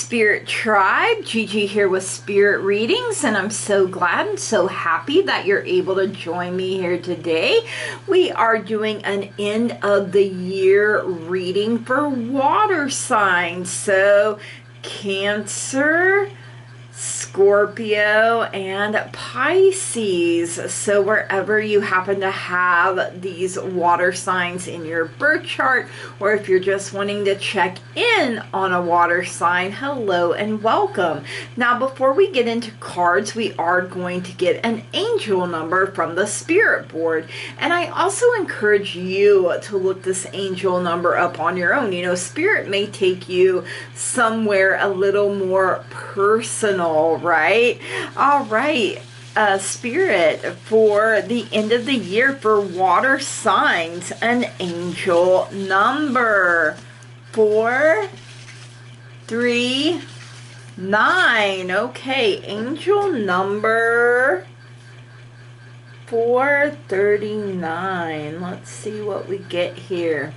Spirit Tribe. Gigi here with Spirit Readings, and I'm so glad and so happy that you're able to join me here today. We are doing an end of the year reading for water signs. So Cancer, Scorpio, and Pisces. So wherever you happen to have these water signs in your birth chart, or if you're just wanting to check in on a water sign, hello and welcome. Now before we get into cards, we are going to get an angel number from the spirit board, and I also encourage you to look this angel number up on your own. You know, spirit may take you somewhere a little more personal, right? All right, Spirit, for the end of the year for water signs, an angel number 439. Okay, angel number 439. Let's see what we get here.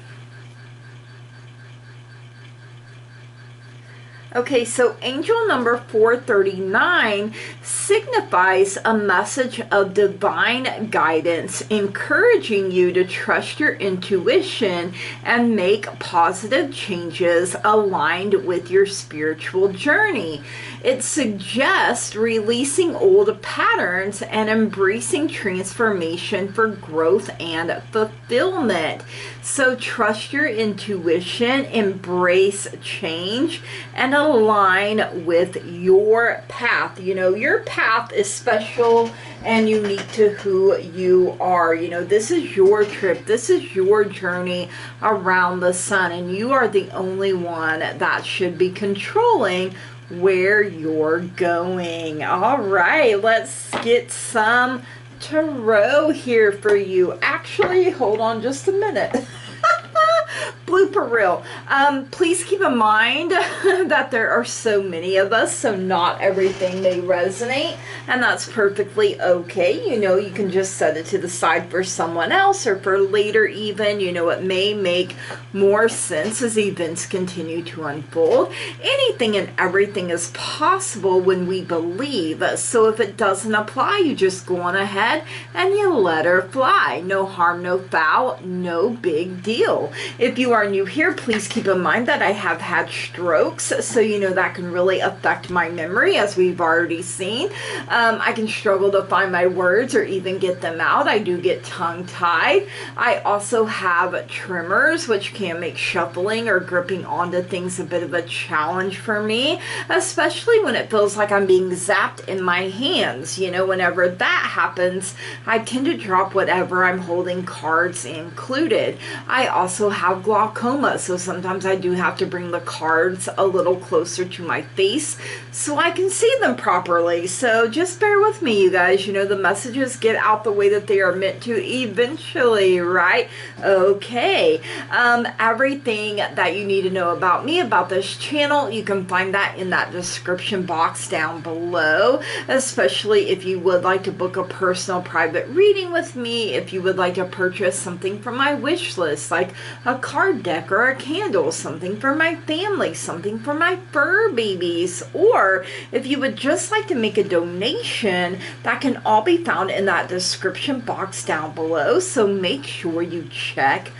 Okay, so angel number 439 signifies a message of divine guidance, encouraging you to trust your intuition and make positive changes aligned with your spiritual journey. It suggests releasing old patterns and embracing transformation for growth and fulfillment. So trust your intuition, embrace change, and align with your path. You know, your path is special and unique to who you are. You know, this is your trip. This is your journey around the sun, and you are the only one that should be controlling where you're going. All right, let's get some tarot here for you. Actually, hold on just a minute. Blooper reel. Please keep in mind that there are so many of us, so not everything may resonate, and that's perfectly okay. You know, you can just set it to the side for someone else or for later even. You know, it may make more sense as events continue to unfold. Anything and everything is possible when we believe. So if it doesn't apply, you just go on ahead and you let her fly. No harm, no foul, no big deal. If you are new here, please keep in mind that I have had strokes, so you know that can really affect my memory, as we've already seen. I can struggle to find my words or even get them out. I do get tongue-tied. I also have tremors, which can make shuffling or gripping onto things a bit of a challenge for me, especially when it feels like I'm being zapped in my hands. You know, whenever that happens, I tend to drop whatever I'm holding, cards included. I also have glaucoma, so sometimes I do have to bring the cards a little closer to my face so I can see them properly. So just bear with me, you guys. You know, the messages get out the way that they are meant to eventually, right? Okay. Everything that you need to know about me, about this channel, you can find that in that description box down below, especially if you would like to book a personal private reading with me, if you would like to purchase something from my wish list, like a card deck or a candle, something for my family, something for my fur babies, or if you would just like to make a donation, that can all be found in that description box down below. So make sure you check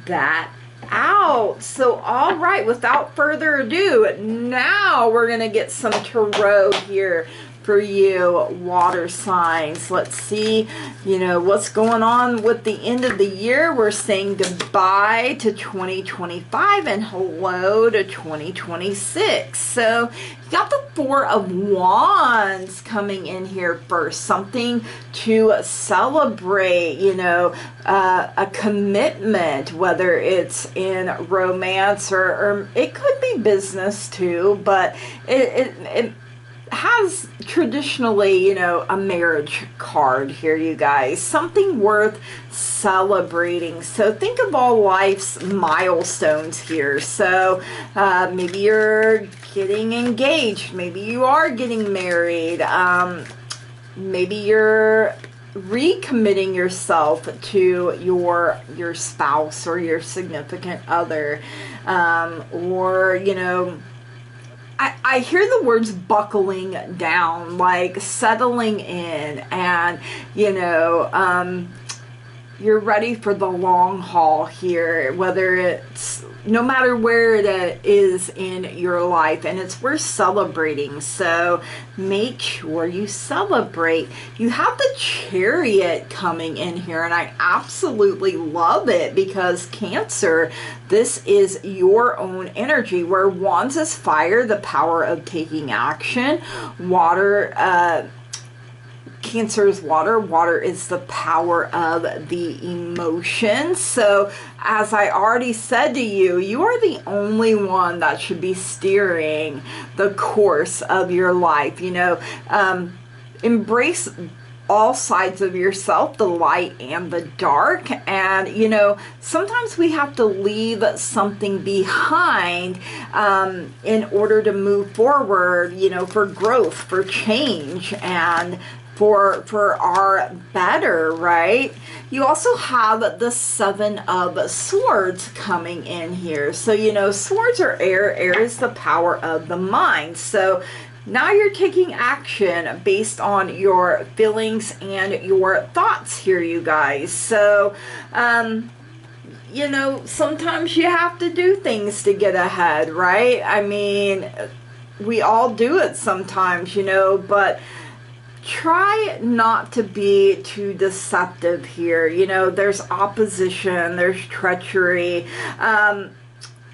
that out. So all right, without further ado, now we're gonna get some tarot here for you water signs. Let's see, you know, what's going on with the end of the year. We're saying goodbye to 2025 and hello to 2026. So you got the Four of Wands coming in here first, something to celebrate, you know, a commitment, whether it's in romance or it could be business too, but it has traditionally, you know, a marriage card here, you guys. Something worth celebrating. So think of all life's milestones here. So maybe you're getting engaged. Maybe you are getting married. Maybe you're recommitting yourself to your spouse or your significant other, or, you know, I hear the words buckling down, like settling in, and, you know, you're ready for the long haul here, whether it's no matter where it is in your life, and it's worth celebrating. So make sure you celebrate. You have the Chariot coming in here, and I absolutely love it because Cancer, this is your own energy, where Wands is fire, the power of taking action. Water, Cancer is water. Water is the power of the emotions. So as I already said to you, you are the only one that should be steering the course of your life. You know, embrace all sides of yourself, the light and the dark. And, you know, sometimes we have to leave something behind in order to move forward, you know, for growth, for change, and for our better, right? You also have the Seven of Swords coming in here. So, you know, swords are air. Air is the power of the mind. So now you're taking action based on your feelings and your thoughts here, you guys. So, you know, sometimes you have to do things to get ahead, right? I mean, we all do it sometimes, you know, but try not to be too deceptive here. You know, there's opposition, there's treachery.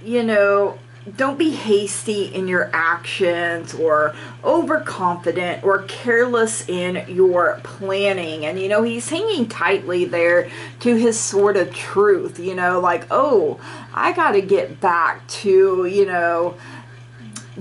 You know, don't be hasty in your actions or overconfident or careless in your planning. And, you know, he's hanging tightly there to his sword of truth, you know, like, oh, I got to get back to, you know,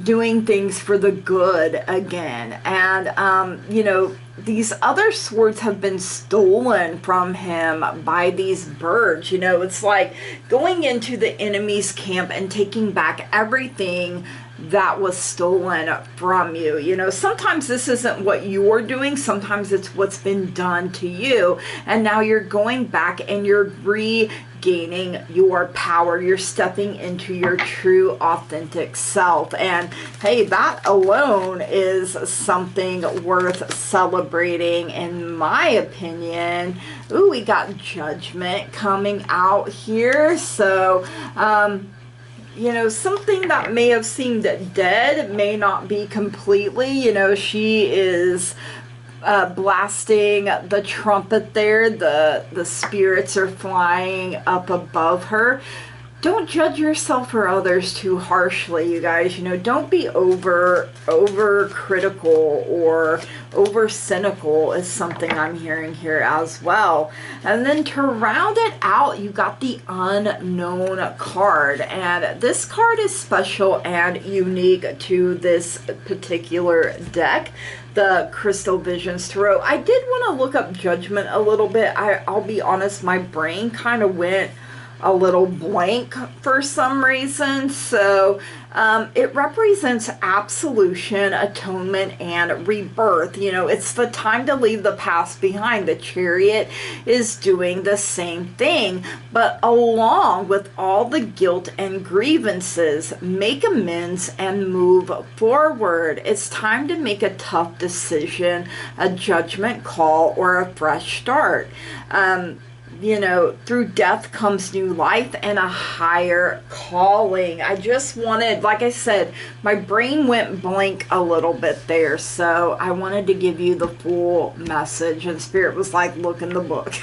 doing things for the good again. And you know, these other swords have been stolen from him by these birds. You know, it's like going into the enemy's camp and taking back everything that was stolen from you. You know, sometimes this isn't what you're doing, sometimes it's what's been done to you, and now you're going back and you're regaining your power. You're stepping into your true authentic self, and hey, that alone is something worth celebrating, in my opinion. Ooh, we got Judgment coming out here. So you know, something that may have seemed dead may not be completely. You know, she is blasting the trumpet there. The spirits are flying up above her. Don't judge yourself or others too harshly, you guys. You know, don't be over critical or over cynical is something I'm hearing here as well. And then to round it out, you got the Unknown card. And this card is special and unique to this particular deck, the Crystal Visions Tarot. I did want to look up Judgment a little bit. I'll be honest, my brain kind of went a little blank for some reason. So it represents absolution, atonement, and rebirth. You know, it's the time to leave the past behind. The Chariot is doing the same thing, but along with all the guilt and grievances, make amends and move forward. It's time to make a tough decision, a judgment call, or a fresh start. You know, through death comes new life and a higher calling. I just wanted, like I said, my brain went blank a little bit there, so I wanted to give you the full message, and Spirit was like, look in the book.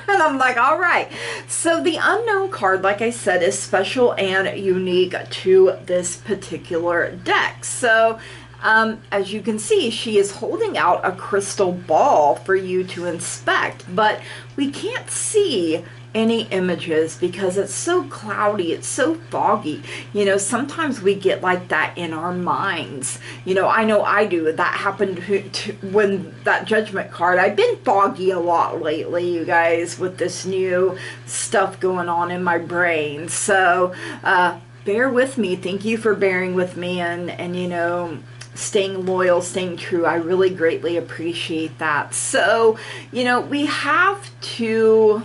And I'm like, all right. So the Unknown card, like I said, is special and unique to this particular deck. So as you can see, she is holding out a crystal ball for you to inspect, but we can't see any images because it's so cloudy, it's so foggy. You know, sometimes we get like that in our minds. You know I do. That happened when that Judgment card. I've been foggy a lot lately, you guys, with this new stuff going on in my brain. So bear with me. Thank you for bearing with me and you know, staying loyal, staying true. I really greatly appreciate that. So, you know, we have to,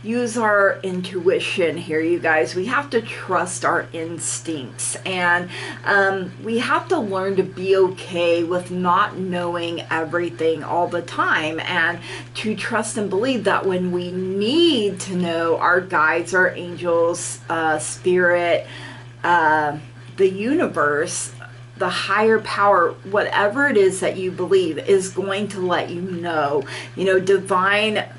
use our intuition here, you guys. We have to trust our instincts, and we have to learn to be okay with not knowing everything all the time, and to trust and believe that when we need to know, our guides, our angels, spirit, the universe, the higher power, whatever it is that you believe, is going to let you know. You know,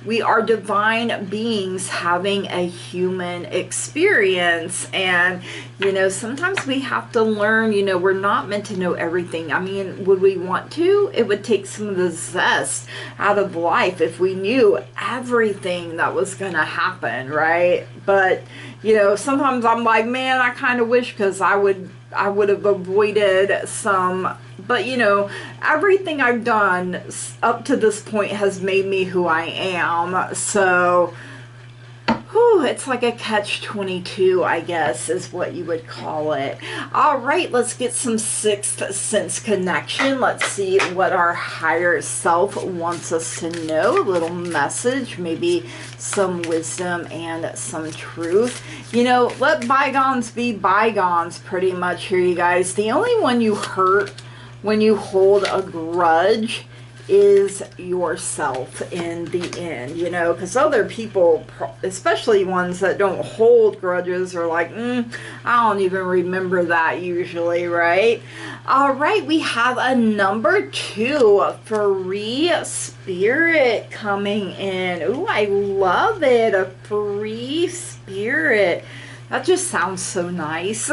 we are divine beings having a human experience. And, you know, sometimes we have to learn, you know, we're not meant to know everything. I mean, would we want to? It would take some of the zest out of life if we knew everything that was going to happen, right? But, you know, sometimes I'm like, man, I kind of wish, because I would have avoided some, but you know, everything I've done up to this point has made me who I am. So, whew, it's like a catch-22, I guess, is what you would call it. All right, let's get some sixth sense connection. Let's see what our higher self wants us to know. A little message, maybe some wisdom and some truth. You know, let bygones be bygones, pretty much here, you guys. The only one you hurt when you hold a grudge is yourself in the end, you know, because other people, especially ones that don't hold grudges, are like, I don't even remember that usually, right? All right, we have a number 2, free spirit coming in. Ooh, I love it, a free spirit. That just sounds so nice.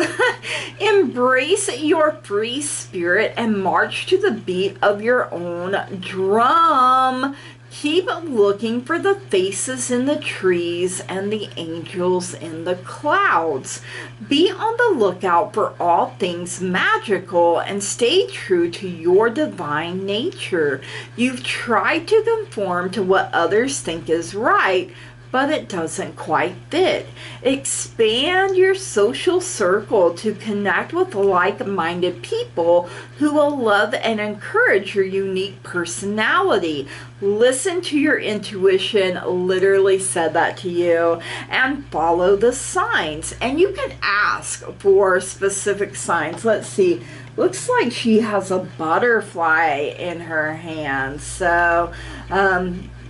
Embrace your free spirit and march to the beat of your own drum. Keep looking for the faces in the trees and the angels in the clouds. Be on the lookout for all things magical and stay true to your divine nature. You've tried to conform to what others think is right, but it doesn't quite fit. Expand your social circle to connect with like-minded people who will love and encourage your unique personality. Listen to your intuition, literally said that to you, and follow the signs. And you can ask for specific signs. Let's see. Looks like she has a butterfly in her hand. So,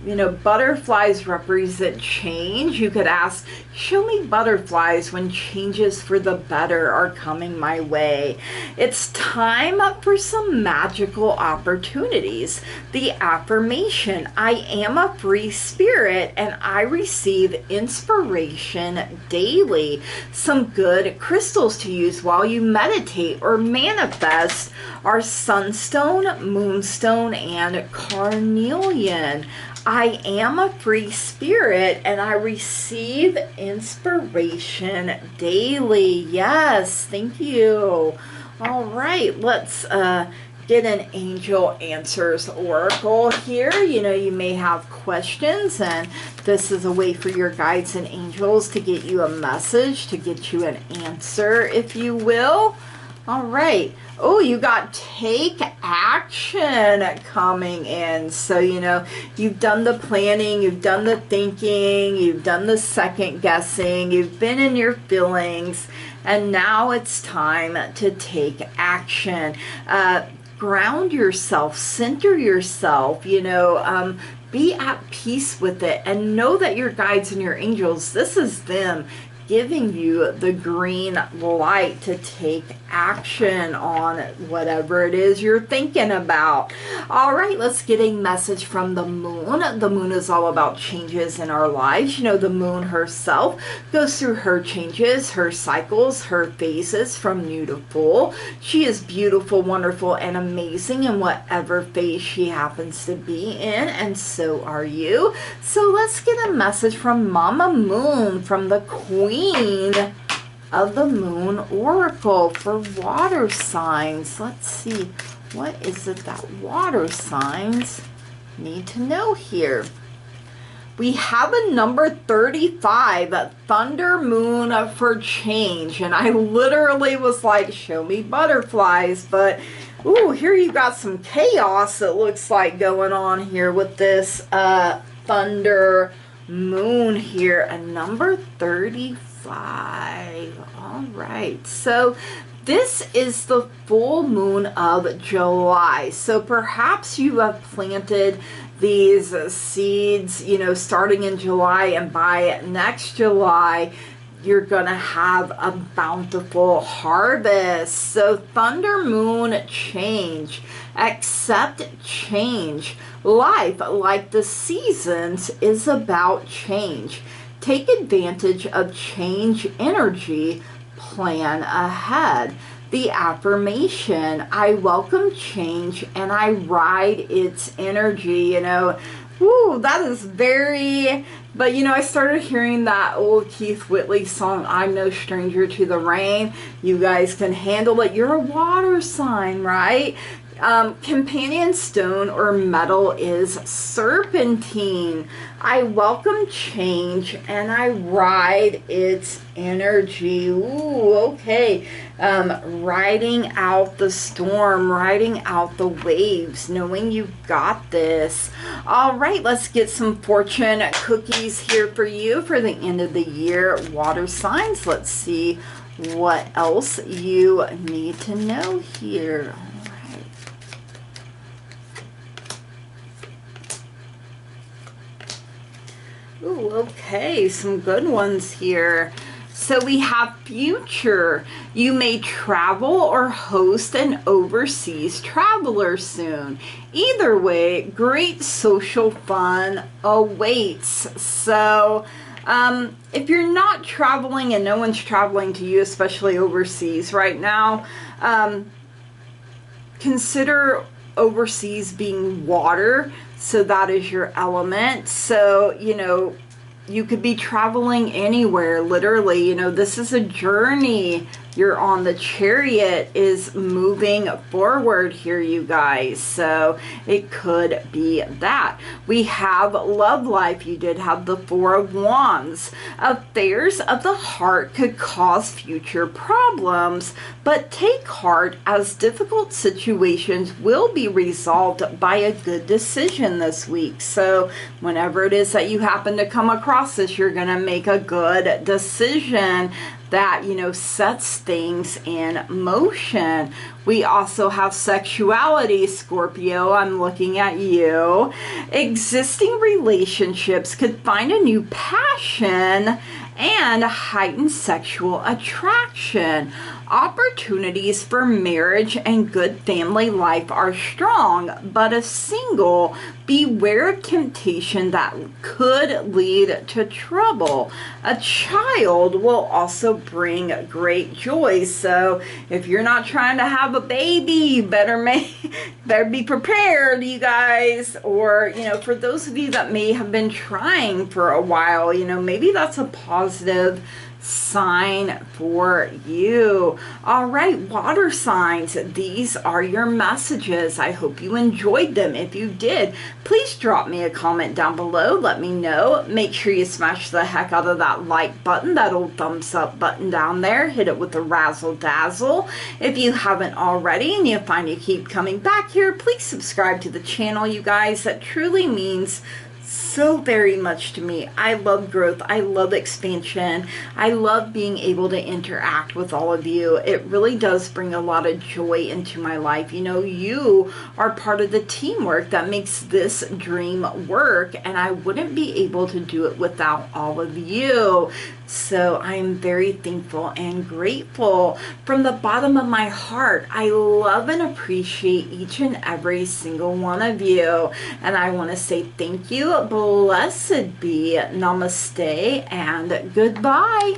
you know, butterflies represent change. You could ask, show me butterflies when changes for the better are coming my way. It's time for some magical opportunities. The affirmation, I am a free spirit and I receive inspiration daily. Some good crystals to use while you meditate or manifest are sunstone, moonstone, and carnelian. I am a free spirit and I receive inspiration daily. Yes, thank you. All right, let's get an angel answers oracle here. You know, you may have questions, and this is a way for your guides and angels to get you a message, to get you an answer, if you will. All right. Oh, you got take action coming in. So, you know, you've done the planning, you've done the thinking, you've done the second guessing, you've been in your feelings, and now it's time to take action. Ground yourself, center yourself, you know, be at peace with it, and know that your guides and your angels, this is them giving you the green light to take action on whatever it is you're thinking about. All right, let's get a message from the moon. The moon is all about changes in our lives. You know, the moon herself goes through her changes, her cycles, her phases from new to full. She is beautiful, wonderful, and amazing in whatever phase she happens to be in, and so are you. So let's get a message from Mama Moon, from the Queen of the Moon Oracle for water signs. Let's see, what is it that water signs need to know here? We have a number 35, Thunder Moon for change. And I literally was like, show me butterflies. But, ooh, here you got some chaos, it looks like, going on here with this Thunder moon here, a number 35. All right, so this is the full moon of July. So perhaps you have planted these seeds, you know, starting in July, and by next July, you're gonna have a bountiful harvest. So thunder moon, change, accept change. Life, like the seasons, is about change. Take advantage of change energy. Plan ahead. The affirmation: I welcome change and I ride its energy. You know, whoo, that is very, but you know, I started hearing that old Keith Whitley song, I'm No Stranger to the Rain. You guys can handle it. You're a water sign, right? Companion stone or metal is serpentine. I welcome change and I ride its energy. Ooh, okay. Riding out the storm, riding out the waves, knowing you've got this. All right, let's get some fortune cookies here for you for the end of the year. Water signs, let's see what else you need to know here. Ooh, okay, some good ones here. So we have future. You may travel or host an overseas traveler soon. Either way, great social fun awaits. So if you're not traveling and no one's traveling to you, especially overseas right now, consider overseas being water. So that is your element. So, you know, you could be traveling anywhere, literally. You know, this is a journey. You're on. The Chariot is moving forward here, you guys. So it could be that. We have love life. You did have the Four of Wands. Affairs of the heart could cause future problems, but take heart as difficult situations will be resolved by a good decision this week. So whenever it is that you happen to come across this, you're going to make a good decision that, you know, sets things in motion. We also have sexuality, Scorpio. I'm looking at you. Existing relationships could find a new passion and heightened sexual attraction. Opportunities for marriage and good family life are strong, but if single, beware of temptation that could lead to trouble. A child will also bring great joy. So if you're not trying to have a baby, you better be prepared, you guys. Or, you know, for those of you that may have been trying for a while, you know, maybe that's a positive sign for you. All right, water signs, these are your messages. I hope you enjoyed them. If you did, please drop me a comment down below. Let me know. Make sure you smash the heck out of that like button, that old thumbs up button down there. Hit it with the razzle dazzle. If you haven't already and you find you keep coming back here, please subscribe to the channel, you guys. That truly means so very much to me. I love growth. I love expansion. I love being able to interact with all of you. It really does bring a lot of joy into my life. You know, you are part of the teamwork that makes this dream work, and I wouldn't be able to do it without all of you. So I am very thankful and grateful from the bottom of my heart. I love and appreciate each and every single one of you. And I want to say thank you. Blessed be. Namaste and goodbye.